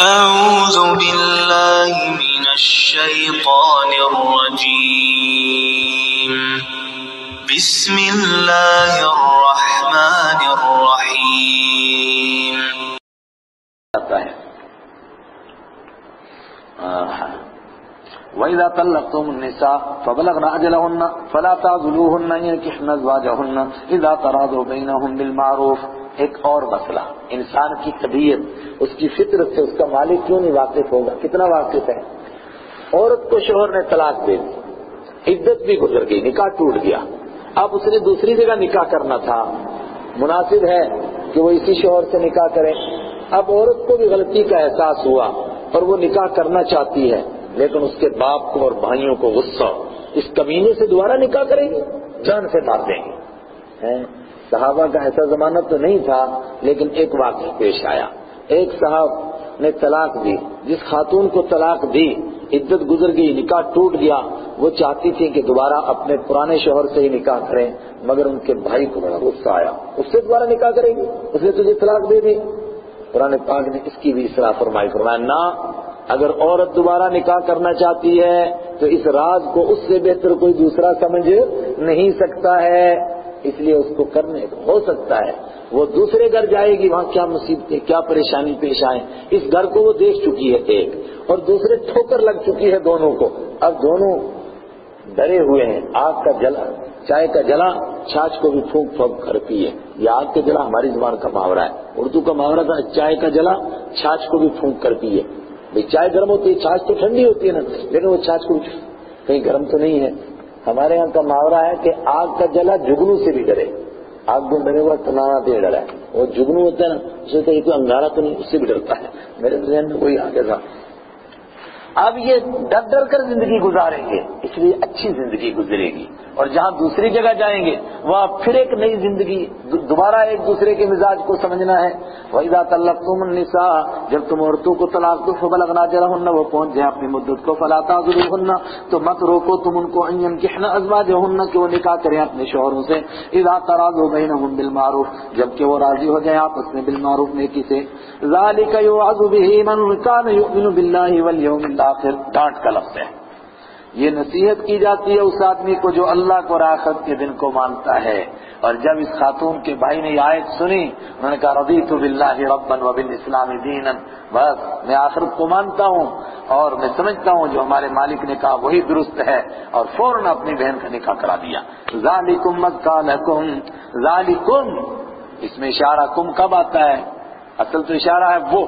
أعوذ بالله من الشيطان الرجيم بسم الله الرحمن الرحيم. وَإِذَا طَلَّقْتُمُ النِّسَاءَ فَبَلَغْنَ أَجَلَهُنَّ فَلَا تَعْضُلُوهُنَّ أَن يَنكِحْنَ أَزْوَاجَهُنَّ إِذَا تَرَاضَوْا بَيْنَهُم بِالْمَعْرُوفِ. ایک اور مسئلہ، انسان کی طبیعت، اس کی فطرت سے اس کا مالک کیوں نہیں واقف ہوگا؟ کتنا واقف ہے؟ عورت کو شوہر نے طلاق دے دی، عدت بھی گزر گئی، نکاح ٹوٹ گیا، اب اس نے دوسری جگہ نکاح کرنا تھا، مناسب ہے کہ وہ اسی شوہر سے نکاح کرے۔ اب عورت کو بھی غلطی کا احساس ہوا اور وہ نکاح کرنا چاہتی ہے، لیکن اس کے باپ کو اور بھائیوں کو غصہ، اس کمینے سے دوبارہ نکاح کریں گے، جان سے مار دیں گے۔ صحابہ کا ایسا زمانہ تو نہیں تھا، لیکن ایک واقعہ پیش آیا۔ ایک صاحب نے طلاق دی، جس خاتون کو طلاق دی عدت گزر گئی، نکاح ٹوٹ گیا، وہ چاہتی تھی کہ دوبارہ اپنے پرانے شوہر سے ہی نکاح کریں، مگر ان کے بھائی کو بڑا غصہ آیا، اس سے دوبارہ نکاح کریں گی، اس نے تجھے طلاق دے دی۔ قرآن پاک نے اس کی بھی اصلاح فرمائی، فرمایا نہ، اگر عورت دوبارہ نکاح کرنا چاہتی ہے تو اس راز کو اس سے بہتر کوئی دوسرا سمجھ نہیں سکتا ہے، اس لیے اس کو کرنے ہو سکتا ہے وہ دوسرے گھر جائے گی، وہاں کیا مصیبتیں کیا پریشانی پیش آئیں، اس گھر کو وہ دیکھ چکی ہے ایک، اور دوسرے ٹھوکر لگ چکی ہے دونوں کو، اب دونوں ڈرے ہوئے ہیں۔ آگ کا جلا، چائے کا جلا چھاچھ کو بھی پھونک پھونک کر پیے، یہ آگ کا جلا ہماری زبان کا محاورہ ہے، اردو کا محاورہ تھا چائے کا جلا چھاچھ کو بھی پھونک کر پیے۔ بھئی چائے گرم ہوتی ہے، چھاچھ تو ٹھنڈی ہوتی ہے نا، لیکن وہ چھاچھ کو کہیں گرم تو نہیں ہے۔ ہمارے یہاں کا محاورہ ہے کہ آگ کا جلا جگنو سے بھی ڈرے، آگ میں ڈرے ہوا تنانا دے ڈرا ہے، وہ جگنو ہوتا ہے نا، اسے تو یہ تو انگارہ تو نہیں، اس سے بھی ڈرتا ہے۔ میرے ذہن میں کوئی آگے تھا، اب یہ ڈر ڈر کر زندگی گزاریں گے، اس لیے اچھی زندگی گزرے گی، اور جہاں دوسری جگہ جائیں گے وہاں پھر ایک نئی زندگی، دوبارہ ایک دوسرے کے مزاج کو سمجھنا ہے۔ وَإِذَا طَلَّقْتُمُ النِّسَاءَ، جب تم عورتوں کو طلاق دو، فَبَلَغْنَ أَجَلَهُنَّ، وہ پہنچ جائیں اپنی مدت کو، فَلَا تَعْضُلُوهُنَّ، تو مت روکو تم ان کو، أَن يَنكِحْنَ أَزْوَاجَهُنَّ، کہ وہ نکاح کریں اپنے شوہروں سے، إِذَا تَرَاضَوْا بَيْنَهُم بِالْمَعْرُوفِ، جبکہ وہ راضی ہو جائیں آپس میں بالمعروف نیکی سے۔ ذَلِكَ يُوعَظُ بِهِ مَن كَانَ يُؤْمِنُ بِاللَّهِ وَالْيَوْمِ الْآخِرِ، ڈانٹ کا لفظ ہے، یہ نصیحت کی جاتی ہے اس آدمی کو جو اللہ کو اور آخرت کے دن کو مانتا ہے۔ اور جب اس خاتون کے بھائی نے یہ آیت سنی، انہوں نے کہا رضیت باللہ ربا وبالاسلام دینا، بس میں آخرت کو مانتا ہوں اور میں سمجھتا ہوں جو ہمارے مالک نے کہا وہی درست ہے، اور فوراً اپنی بہن کا نکاح کرا دیا۔ ذالکم ازکی لکم، ذالکم اس میں اشارہ کم کب آتا ہے؟ اصل تو اشارہ ہے وہ،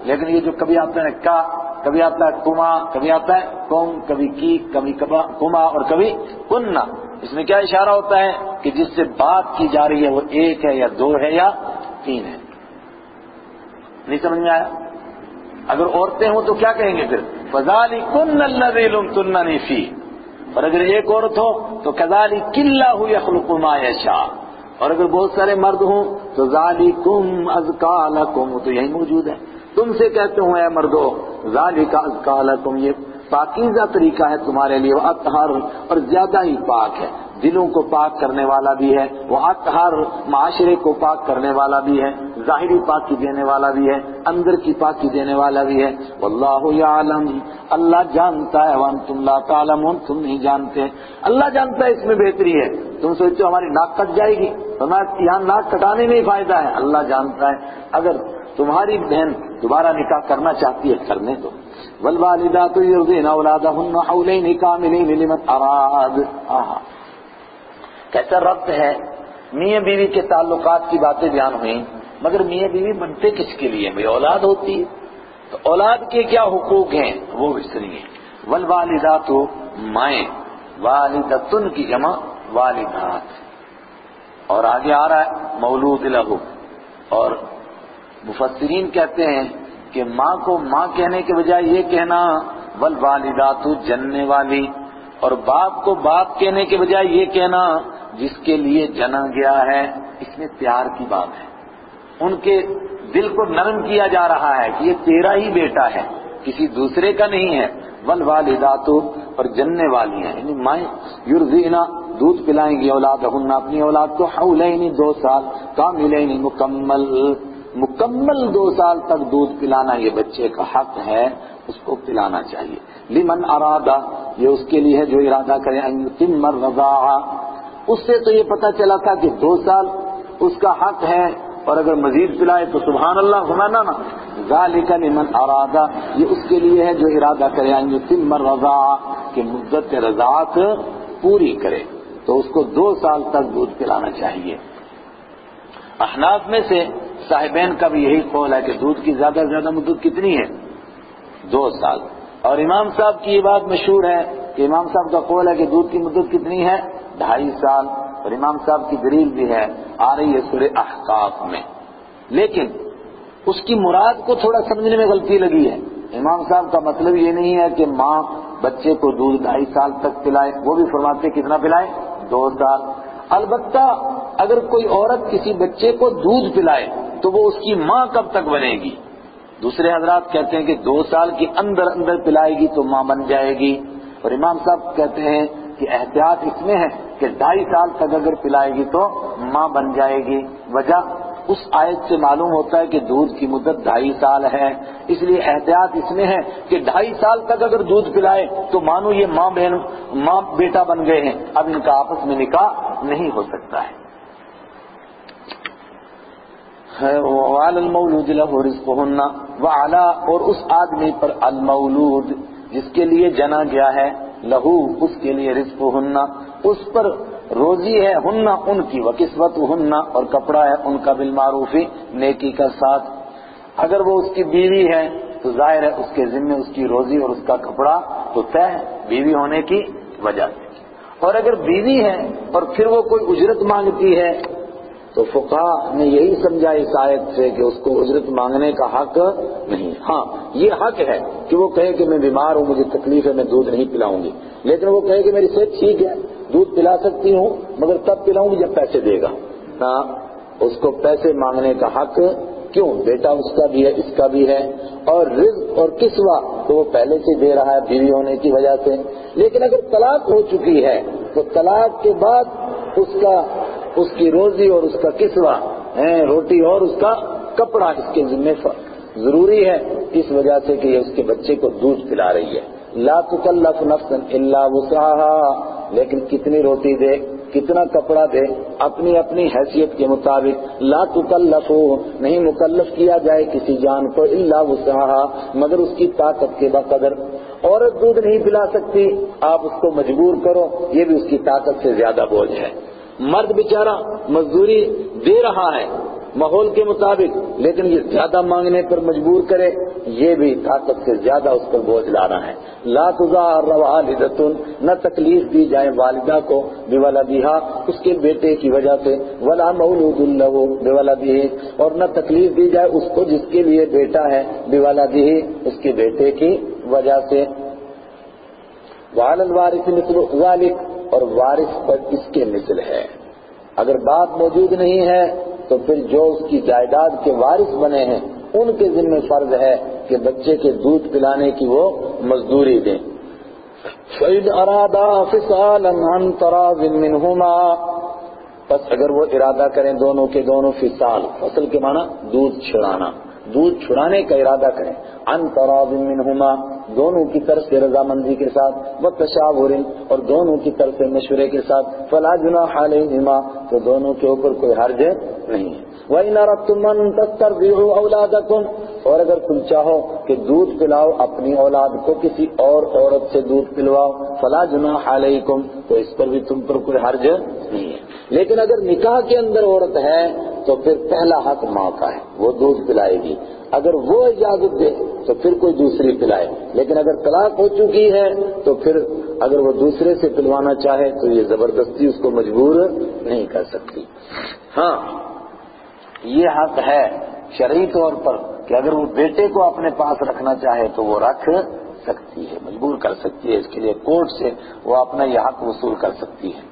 لیکن یہ جو کبھی آتا ہے کا، کبھی آتا ہے کما، کبھی آتا ہے کم، کبھی کی، کبھی کما اور کبھی کننا، اس میں کیا اشارہ ہوتا ہے کہ جس سے بات کی جا رہی ہے وہ ایک ہے یا دو ہے یا تین ہے۔ نہیں سمجھ میں آیا؟ اگر عورتیں ہوں تو کیا کہیں گے پھر؟ فَذَلِكُنَّ الَّذِي لُمْتُنَّنِي فِيهِ، اور اگر ایک عورت ہو تو كَذَلِكِ اللَّهُ يَخْلُقُ مَا يَشَاءُ، اور اگر بہت سارے مرد ہوں تو ذَلِكُمْ أَزْكَىٰ لَكُمْ، تو یہی موجود ہے۔ تم سے کہتے ہوں اے مردو، ذَلِكَ أَزْكَىٰ لَكُمْ، یہ پاکیزہ طریقہ ہے تمہارے لیے، وَأَطْهَرُ، اور زیادہ ہی پاک ہے، دلوں کو پاک کرنے والا بھی ہے، وَأَطْهَرُ، معاشرے کو پاک کرنے والا بھی ہے، ظاہری پاکی دینے والا بھی ہے، اندر کی پاکی دینے والا بھی ہے۔ وَاللَّهُ يَعْلَمُ، اللہ جانتا ہے، وَأَنْتُمْ لَا تَعْلَمُونَ، تم نہیں جانتے، اللہ جانتا ہے اس میں بہتری ہے۔ تم سوچتے ہو ہماری ناک کٹ جائے گی، یہاں ناک کٹانے میں ہی فائدہ ہے، اللہ جانتا ہے۔ اگر تمہاری بہن دوبارہ نکاح کرنا چاہتی ہے کرنے دو۔ والوالدات یرضعن اولادهن حولین کاملین لمن اراد، کیسا ربط ہے؟ میاں بیوی کے تعلقات کی باتیں بیان ہوئیں، مگر میاں بیوی بنتے کس کے لیے؟ بھئی اولاد ہوتی ہے تو اولاد کے کیا حقوق ہیں وہ بھی سنیے۔ والوالدات مائیں، والدتن کی جمع والدات، اور آگے آ رہا ہے مولود لہ، اور مفسرین کہتے ہیں کہ ماں کو ماں کہنے کے بجائے یہ کہنا والوالدات جننے والی، اور باپ کو باپ کہنے کے بجائے یہ کہنا جس کے لیے جنا گیا ہے، اس میں پیار کی بات ہے، ان کے دل کو نرم کیا جا رہا ہے کہ یہ تیرا ہی بیٹا ہے، کسی دوسرے کا نہیں ہے۔ والوالدات، اور جننے والی ہیں یعنی مائیں، یرضعن دودھ پلائیں گی اولادہن اپنی اولاد کو، حولین 2 سال، کاملین مکمل، مکمل 2 سال تک دودھ پلانا یہ بچے کا حق ہے، اس کو پلانا چاہیے. لمن ارادہ، یہ اس کے لیے ہے جو ارادہ کرے، ان یتم الرضاعہ. اس سے تو یہ پتہ چلا تھا کہ 2 سال اس کا حق ہے، اور اگر مزید پلائے تو سبحان اللہ سمانا نا. ذالک لمن ارادہ، یہ اس کے لیے ہے جو ارادہ کرے، ان یتم الرضاعہ، کہ مدت رضاعت پوری کرے، تو اس کو 2 سال تک دودھ پلانا چاہیے. احناف میں سے صاحبین کا بھی یہی قول ہے کہ دودھ کی زیادہ سے زیادہ مدت کتنی ہے؟ 2 سال. اور امام صاحب کی یہ بات مشہور ہے کہ امام صاحب کا قول ہے کہ دودھ کی مدت کتنی ہے؟ 2.5 سال. اور امام صاحب کی دلیل بھی ہے، آ رہی ہے سورہ احقاف میں. لیکن اس کی مراد کو تھوڑا سمجھنے میں غلطی لگی ہے. امام صاحب کا مطلب یہ نہیں ہے کہ ماں بچے کو دودھ 2.5 سال تک پلائے، وہ بھی فرماتے کتنا پلائے؟ 2 سال. البتہ اگر کوئی عورت کسی بچے کو دودھ پلائے تو وہ اس کی ماں کب تک بنے گی؟ دوسرے حضرات کہتے ہیں کہ 2 سال کے اندر اندر پلائے گی تو ماں بن جائے گی. اور امام صاحب کہتے ہیں کہ احتیاط اس میں ہے کہ 2.5 سال تک اگر پلائے گی تو ماں بن جائے گی. وجہ اس آیت سے معلوم ہوتا ہے کہ دودھ کی مدت 2.5 سال ہے، اس لیے احتیاط اس میں ہے کہ 2.5 سال تک اگر دودھ پلائے تو مانو یہ ماں بیٹا بن گئے ہیں، اب ان کا آپس میں نکاح نہیں ہو سکتا ہے. وعلى المولود له رزقهن، وعلى، اور اس آدمی پر، المولود جس کے لیے جنا گیا ہے، لہو اس کے لیے، رزقهن اس پر روزی ہے، ہن ان کی، وکسوتهن اور کپڑا ہے ان کا، بالمعروف نیکی کا ساتھ. اگر وہ اس کی بیوی ہے تو ظاہر ہے اس کے ذمہ اس کی روزی اور اس کا کپڑا تو طے ہے بیوی ہونے کی وجہ سے. اور اگر بیوی ہے اور پھر وہ کوئی اجرت مانگتی ہے تو فقہاء نے یہی سمجھا اس آیت سے کہ اس کو اجرت مانگنے کا حق نہیں. ہاں یہ حق ہے کہ وہ کہے کہ میں بیمار ہوں، مجھے تکلیف ہے، میں دودھ نہیں پلاؤں گی، لیکن وہ کہے کہ میری صحت ٹھیک ہے، دودھ پلا سکتی ہوں مگر تب پلاؤں گی جب پیسے دے گا. ہاں اس کو پیسے مانگنے کا حق کیوں؟ بیٹا اس کا بھی ہے، اس کا بھی ہے. اور رزق اور کسوہ تو وہ پہلے سے دے رہا ہے بیوی ہونے کی وجہ سے. لیکن اگر طلاق ہو چکی ہے تو طلاق کے بعد اس کی روزی اور اس کا کسوہ روٹی اور اس کا کپڑا اس کے ذمہ ضروری ہے، اس وجہ سے کہ یہ اس کے بچے کو دودھ پلا رہی ہے. لا تکلف نفس الا وسعها، لیکن کتنی روٹی دے، کتنا کپڑا دے، اپنی اپنی حیثیت کے مطابق. لا تکلف، نہیں مکلف کیا جائے کسی جان کو، الا وسعها، مگر اس کی طاقت کے بقدر. عورت دودھ نہیں پلا سکتی، آپ اس کو مجبور کرو، یہ بھی اس کی طاقت سے زیادہ بوجھ ہے. مرد بیچارہ مزدوری دے رہا ہے ماحول کے مطابق، لیکن یہ زیادہ مانگنے پر مجبور کرے، یہ بھی طاقت سے زیادہ اس پر بوجھ لانا ہے. لا تضار والدۃ، نہ تکلیف دی جائے والدہ کو، بولدہا اس کے بیٹے کی وجہ سے، ولا مولود لہ بولدہ، اور نہ تکلیف دی جائے اس کو جس کے لیے بیٹا ہے، بولدہ اس کے بیٹے کی وجہ سے. وعلی الوارث مثل ذلک، اور وارث پر اس کے مثل ہے. اگر باپ موجود نہیں ہے تو پھر جو اس کی جائیداد کے وارث بنے ہیں ان کے ذمہ فرض ہے کہ بچے کے دودھ پلانے کی وہ مزدوری دیں. فَإِذْ أَرَادَا فِصَالًا عَنْ تَرَاضٍ مِّنْهُمَا، پس اگر وہ ارادہ کریں دونوں کے دونوں، فصال، فصل کے معنی دودھ چھڑانا، دودھ چھڑانے کا ارادہ کریں، عن تراض منہما، دونوں کی طرف سے رضامندی کے ساتھ، وتشاور، اور دونوں کی طرف سے مشورے کے ساتھ، فلا جناح علیہما، تو دونوں کے اوپر کوئی حرج نہیں ہے. وَإِنْ أَرَدْتُمْ أَنْ تَسْتَرْضِعُوا أَوْلَادَكُمْ، اور اگر تم چاہو کہ دودھ پلاؤ اپنی اولاد کو کسی اور عورت سے دودھ پلواؤ، فلا جناح علیکم، تو اس پر بھی تم پر کوئی حرج نہیں ہے. لیکن اگر نکاح کے اندر عورت ہے تو پھر پہلا حق ماں کا ہے، وہ دودھ پلائے گی. اگر وہ اجازت دے تو پھر کوئی دوسری پلائے، لیکن اگر طلاق ہو چکی ہے تو پھر اگر وہ دوسرے سے پلوانا چاہے تو یہ زبردستی اس کو مجبور نہیں کر سکتی. ہاں یہ حق ہے شرعی طور پر کہ اگر وہ بیٹے کو اپنے پاس رکھنا چاہے تو وہ رکھ سکتی ہے، مجبور کر سکتی ہے، اس کے لیے کورٹ سے وہ اپنا یہ حق وصول کر سکتی ہے.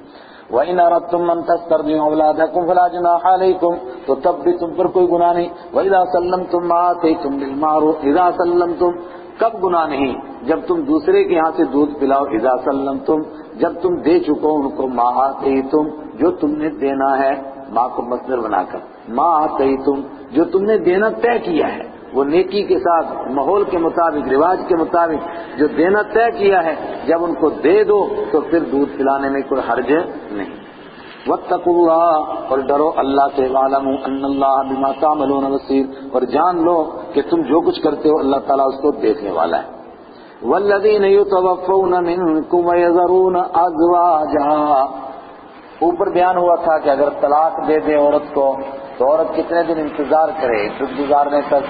وَإِنْ أَرَدْتُمْ أَنْ تَسْتَرْضِعُوا أَوْلَادَكُمْ فَلَا جُنَاحَ عَلَيْكُمْ، تو تب بھی تم پر کوئی گناہ نہیں. وَإِذَا سَلَّمْتُمْ مَا آتَيْتُمْ بِالْمَعْرُوفِ، اذا سلمتم، کب گناہ نہیں؟ جب تم دوسرے کے ہاں سے دودھ پلاؤ، اذا سلمتم، جب تم دے چکو ان کو، ما آتیتم، جو تم نے دینا ہے، ماں کو مصدر بنا کر، ما آتیتم جو تم نے دینا طے کیا ہے، وہ نیکی کے ساتھ ماحول کے مطابق رواج کے مطابق جو دینا طے کیا ہے، جب ان کو دے دو تو پھر دودھ پلانے میں کوئی حرج نہیں۔ واتقوا اللہ اور ڈرو اللہ سے، وَاعْلَمُوا أَنَّ اللَّهَ بِمَا تَعْمَلُونَ بَصِيرٌ اور جان لو کہ تم جو کچھ کرتے ہو اللہ تعالیٰ اس کو دیکھنے والا ہے۔ وَالَّذِينَ يُتَوَفَّوْنَ مِنكُمْ وَيَذَرُونَ أَزْوَاجًا، اوپر بیان ہوا تھا کہ اگر طلاق دے دے عورت کو تو عورت کتنے دن انتظار کرے عدت گزارنے تک،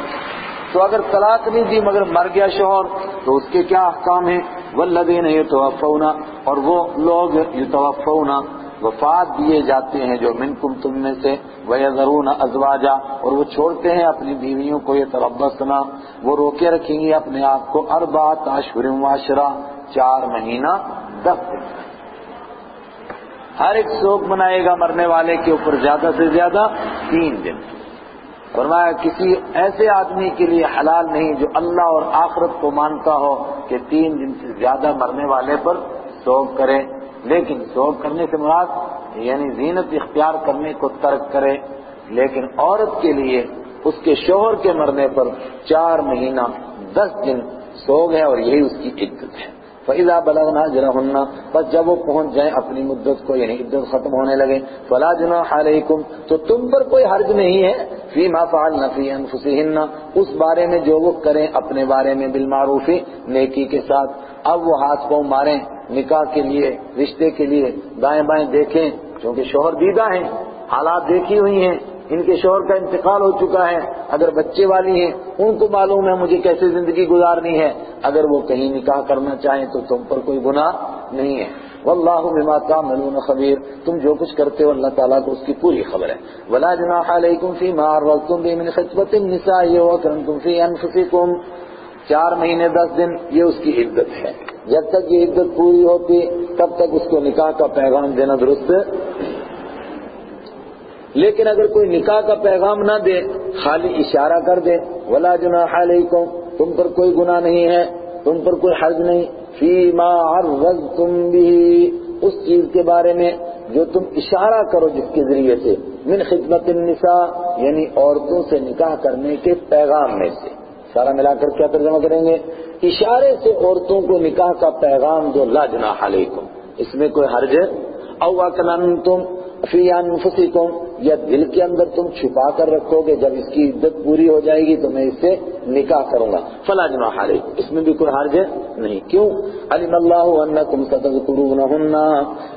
تو اگر طلاق نہیں دی مگر مر گیا شوہر تو اس کے کیا احکام ہیں؟ والذین یتوفون اور وہ لوگ یتوفون وفات دیے جاتے ہیں جو منکم تم میں سے، ویذرون ازواجا اور وہ چھوڑتے ہیں اپنی بیویوں کو، یتربصنا وہ روکے رکھیں گی اپنے آپ کو، 4 اشہر وعشرہ 4 مہینہ 10 دن۔ ہر ایک سوگ منائے گا مرنے والے کے اوپر زیادہ سے زیادہ 3 دن۔ فرمایا کسی ایسے آدمی کے لیے حلال نہیں جو اللہ اور آخرت کو مانتا ہو کہ 3 دن سے زیادہ مرنے والے پر سوگ کرے، لیکن سوگ کرنے سے مراد یعنی زینت اختیار کرنے کو ترک کرے، لیکن عورت کے لیے اس کے شوہر کے مرنے پر 4 مہینہ 10 دن سوگ ہے اور یہی اس کی عدت ہے۔ فَإِذَا بَلَغْنَا أَجَلَهُنَّ بس جب وہ پہنچ جائیں اپنی مدت کو یعنی عدت ختم ہونے لگے، فَلَا جُنَاحَ عَلَيْكُمْ تو تم پر کوئی حرج نہیں ہے، فِيمَا فَعَلْنَ فِي أَنفُسِهِنَّ اس بارے میں جو وہ کریں اپنے بارے میں، بالمعروف نیکی کے ساتھ۔ اب وہ ہاتھ پاؤں ماریں نکاح کے لیے، رشتے کے لیے، دائیں بائیں دیکھیں، کیونکہ شوہر دیدہ ہیں، حالات دیکھی ہوئی ہیں، ان کے شوہر کا انتقال ہو چکا ہے، اگر بچے والی ہیں ان کو معلوم ہے مجھے کیسے زندگی گزارنی ہے، اگر وہ کہیں نکاح کرنا چاہیں تو تم پر کوئی گناہ نہیں ہے۔ واللہ بما تعملون خبیر تم جو کچھ کرتے ہو اللہ تعالیٰ کو اس کی پوری خبر ہے۔ ولا جناح علیکم فیما عرضتم به من خطبۃ النساء واکرمتم فی انفسکم 4 مہینے 10 دن یہ اس کی عدت ہے، جب تک یہ عدت پوری ہوتی تب تک اس کو نکاح کا پیغام دینا درست۔ لیکن اگر کوئی نکاح کا پیغام نہ دے، خالی اشارہ کر دے، ولا جناح علیکم تم پر کوئی گناہ نہیں ہے، تم پر کوئی حرج نہیں، فیما عرضتم به اس چیز کے بارے میں جو تم اشارہ کرو جس کے ذریعے سے، من خدمت النساء یعنی عورتوں سے نکاح کرنے کے پیغام میں سے، سارا ملا کر کیا ترجمہ کریں گے؟ اشارے سے عورتوں کو نکاح کا پیغام دو، لا جناح علیکم اس میں کوئی حرج ہے۔ او اکننتم فی انفسکم یا دل کے اندر تم چھپا کر رکھو گے جب اس کی عدت پوری ہو جائے گی تو میں اس سے نکاح کروں گا، فلا جناح علیکم اس میں بھی کوئی حرج نہیں۔ کیوں؟ علم اللہ انکم ستذکرونہن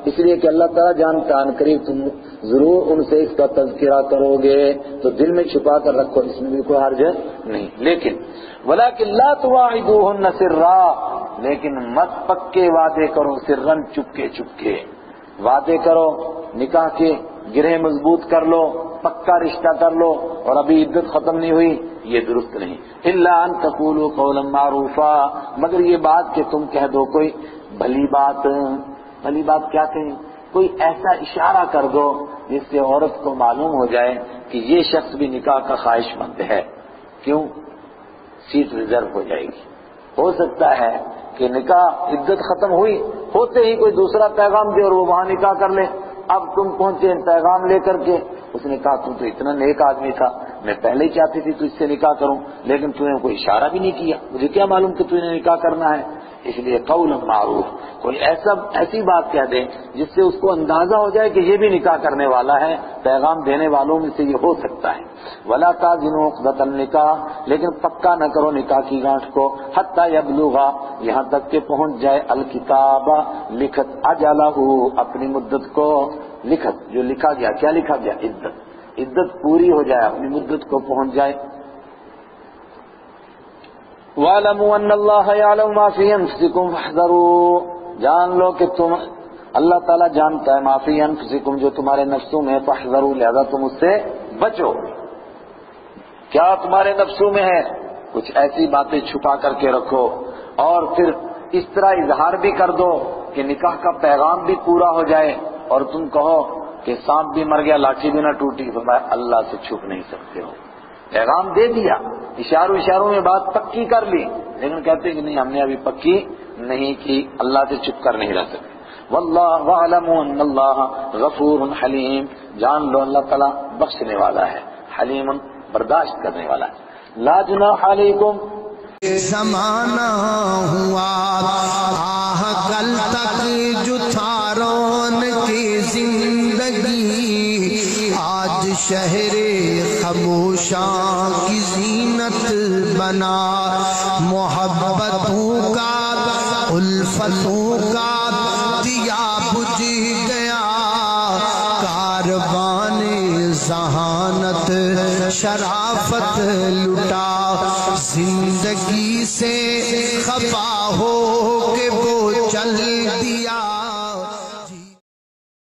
اس لیے کہ اللہ تعالیٰ جانتا ہے قریب تم ضرور ان سے اس کا تذکرہ کرو گے، تو دل میں چھپا کر رکھو اس میں بھی کوئی حرج نہیں۔ لیکن ولکن لا تواعدوہن سرا لیکن مت پکے وعدے کرو، سرن چپکے چپکے وعدے کرو، نکاح کے گرہ مضبوط کر لو، پکا رشتہ کر لو اور ابھی عدت ختم نہیں ہوئی، یہ درست نہیں۔ الا ان تقولوا قولا معروفا مگر یہ بات کہ تم کہہ دو کوئی بھلی بات۔ بھلی بات کیا کہیں؟ کوئی ایسا اشارہ کر دو جس سے عورت کو معلوم ہو جائے کہ یہ شخص بھی نکاح کا خواہش مند ہے۔ کیوں؟ سیٹ ریزرو ہو جائے گی۔ ہو سکتا ہے کہ نکاح عدت ختم ہوئی ہوتے ہی کوئی دوسرا پیغام دے اور وہ وہاں نکاح کر لے، اب تم پہنچے پیغام لے کر کے، اس نے کہا تم تو اتنا نیک آدمی تھا، میں پہلے ہی چاہتی تھی تو اس سے نکاح کروں، لیکن تم نے کوئی اشارہ بھی نہیں کیا، مجھے کیا معلوم کہ تم نے نکاح کرنا ہے۔ اس لیے قول معروف کوئی ایسی بات کہہ دے جس سے اس کو اندازہ ہو جائے کہ یہ بھی نکاح کرنے والا ہے، پیغام دینے والوں میں سے یہ ہو سکتا ہے۔ ولا تعزنوا عقدۃ النکاح لیکن پکا نہ کرو نکاح کی گانٹھ کو، حتی یبلغ یہاں تک کہ پہنچ جائے الکتاب لکھت اجلہ اپنی مدت کو، لکھت جو لکھا گیا، کیا لکھا گیا؟ عدت پوری ہو جائے، اپنی مدت کو پہنچ جائے۔ وَاعْلَمُوا أَنَّ اللَّهَ يَعْلَمُ مَا فِي أَنفُسِكُمْ فَاحْذَرُوا جان لو کہ تم اللہ تعالیٰ جانتا ہے ما فی انفسکم جو تمہارے نفسوں میں، فاحذروا لہذا تم اس سے بچو۔ کیا تمہارے نفسوں میں ہے؟ کچھ ایسی باتیں چھپا کر کے رکھو اور پھر اس طرح اظہار بھی کر دو کہ نکاح کا پیغام بھی پورا ہو جائے اور تم کہو کہ سانپ بھی مر گیا لاٹھی بھی نہ ٹوٹی، فرمایا اللہ سے چھپ نہیں سکتے ہو۔ پیغام دے دیا، اشاروں میں بات پکی کر لی، لیکن کہتے ہیں کہ نہیں ہم نے ابھی پکی نہیں کی، اللہ سے چھپ کر نہیں رہ سکتے۔ واللہ وَاعْلَمُوا أَنَّ اللَّهَ غَفُورٌ حَلِيمٌ، جان لو اللہ تعالیٰ بخشنے والا ہے، حلیم برداشت کرنے والا ہے۔ لا جناح علیکم، زمانہ ہوا آہ کل تک جو تھا رونق زندگی، آج شہر خاموشاں کی زینت بنا، محبتوں کا الفتوں کا دیا بجھ گیا، کاروان ذہانت شرافت لٹا، زندگی سے خفا ہو کے وہ چل دیا۔